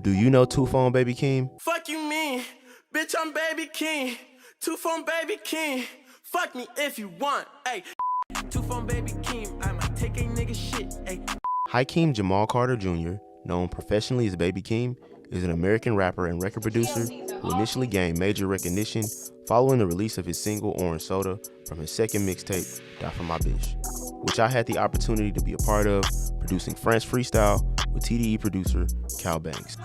Do you know Two Phone Baby Keem? Fuck you mean, bitch, I'm Baby Keem. Two Phone Baby Keem. Fuck me if you want, ayy. Two Phone Baby Keem, I might take a nigga shit, ayy. Hakeem Jamal Carter Jr., known professionally as Baby Keem, is an American rapper and record producer who initially gained major recognition following the release of his single Orange Soda from his second mixtape, Die For My Bitch, which I had the opportunity to be a part of, producing French Freestyle with TDE producer Cal Banks.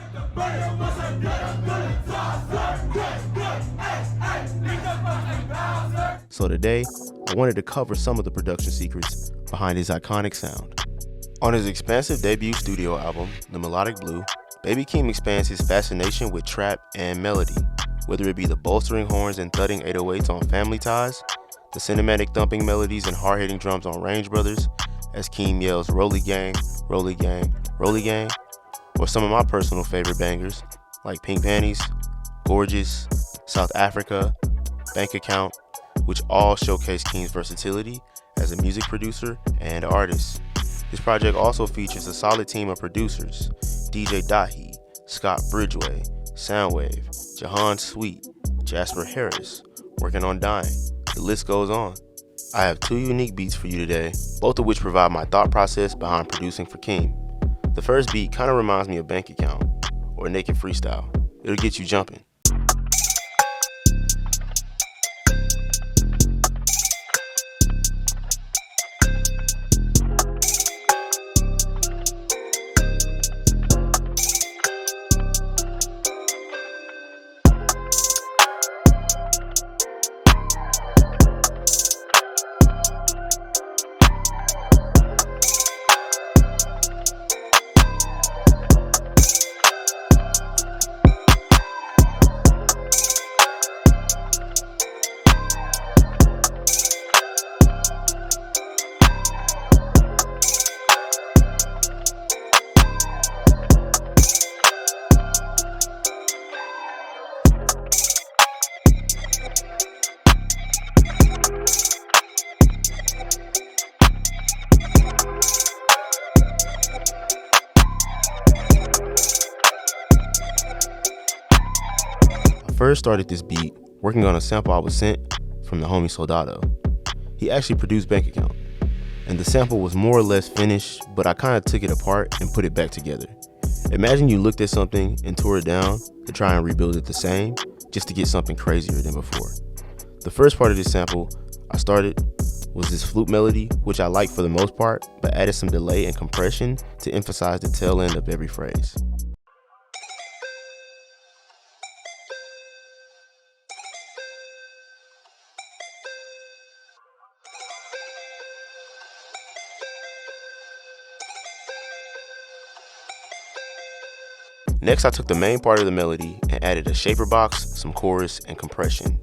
So today, I wanted to cover some of the production secrets behind his iconic sound. On his expansive debut studio album, The Melodic Blue, Baby Keem expands his fascination with trap and melody, whether it be the bolstering horns and thudding 808s on Family Ties, the cinematic thumping melodies and hard-hitting drums on Range Brothers, as Keem yells "Rolly Gang, Rolly Gang, Rolly Gang," or some of my personal favorite bangers, like Pink Panties, Gorgeous, South Africa, Bank Account, which all showcase Keem's versatility as a music producer and artist. This project also features a solid team of producers: DJ Dahi, Scott Bridgeway, Soundwave, Jahan Sweet, Jasper Harris, working on Dying. The list goes on. I have two unique beats for you today, both of which provide my thought process behind producing for Keem. The first beat kind of reminds me of Bank Account or Naked Freestyle. It'll get you jumping. I first started this beat working on a sample I was sent from the homie Soldado. He actually produced Bank Account, and the sample was more or less finished, but I kind of took it apart and put it back together. Imagine you looked at something and tore it down to try and rebuild it the same, just to get something crazier than before. The first part of this sample I started was this flute melody, which I liked for the most part, but added some delay and compression to emphasize the tail end of every phrase. Next, I took the main part of the melody and added a shaper box, some chorus, and compression.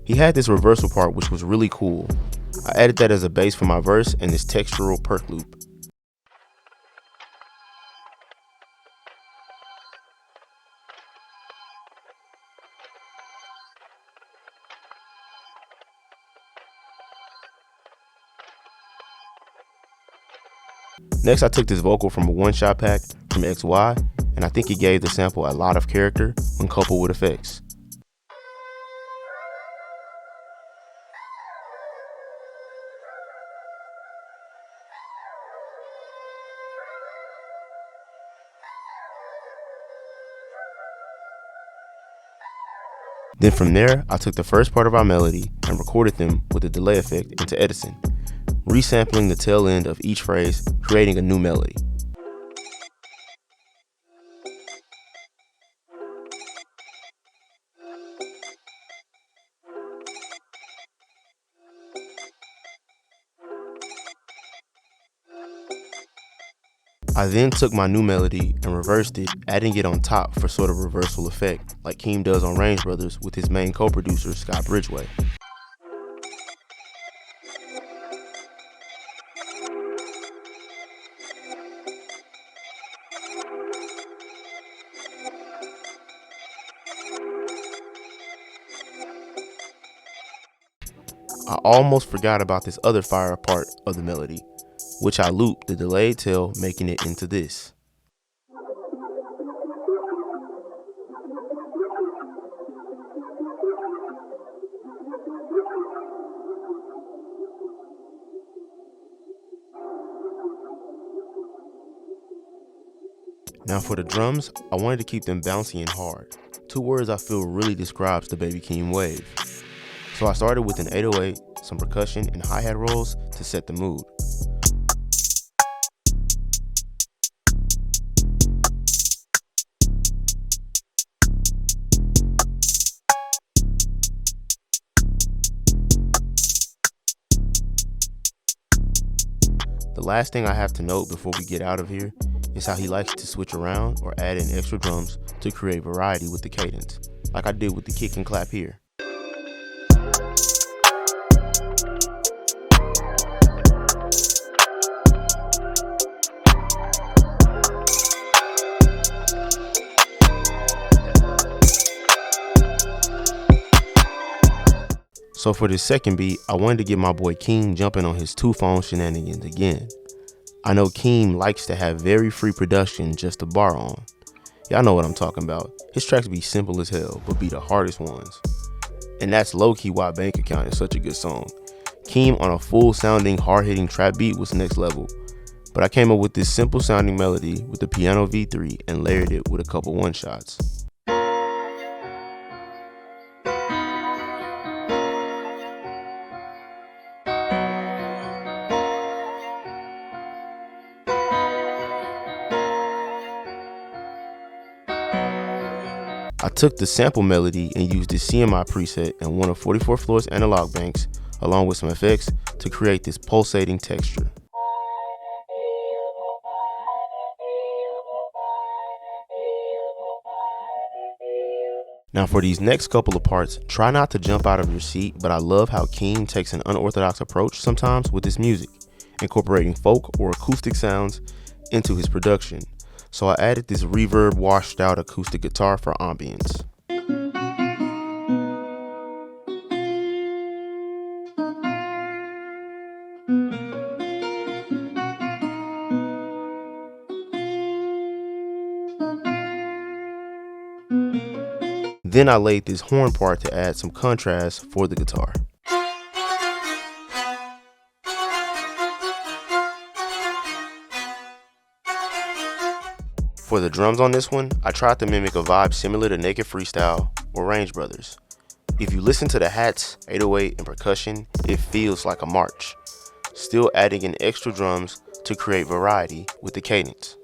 He had this reversal part which was really cool. I added that as a bass for my verse and this textural perk loop. Next, I took this vocal from a one-shot pack from XY, and I think it gave the sample a lot of character when coupled with effects. Then from there, I took the first part of our melody and recorded them with a delay effect into Edison, resampling the tail end of each phrase, creating a new melody. I then took my new melody and reversed it, adding it on top for sort of reversal effect, like Keem does on Range Brothers with his main co-producer Scott Bridgeway. I almost forgot about this other fire part of the melody, which I looped the delayed tail, making it into this. Now for the drums, I wanted to keep them bouncy and hard. Two words I feel really describes the Baby Keem wave. So I started with an 808, some percussion and hi-hat rolls to set the mood. The last thing I have to note before we get out of here is how he likes to switch around or add in extra drums to create variety with the cadence, like I did with the kick and clap here. So for this second beat, I wanted to get my boy Keem jumping on his two-phone shenanigans again. I know Keem likes to have very free production just to bar on. Y'all know what I'm talking about. His tracks be simple as hell, but be the hardest ones. And that's low-key why Bank Account is such a good song. Keem on a full-sounding, hard-hitting trap beat was next level. But I came up with this simple-sounding melody with the piano V3 and layered it with a couple one-shots. I took the sample melody and used the CMI preset and one of 44 Floyd's analog banks along with some effects to create this pulsating texture. Now for these next couple of parts, try not to jump out of your seat, but I love how Keem takes an unorthodox approach sometimes with his music, incorporating folk or acoustic sounds into his production. So I added this reverb washed out acoustic guitar for ambience. Then I laid this horn part to add some contrast for the guitar. For the drums on this one, I tried to mimic a vibe similar to Naked Freestyle or Range Brothers. If you listen to the hats, 808, and percussion, it feels like a march, still adding in extra drums to create variety with the cadence.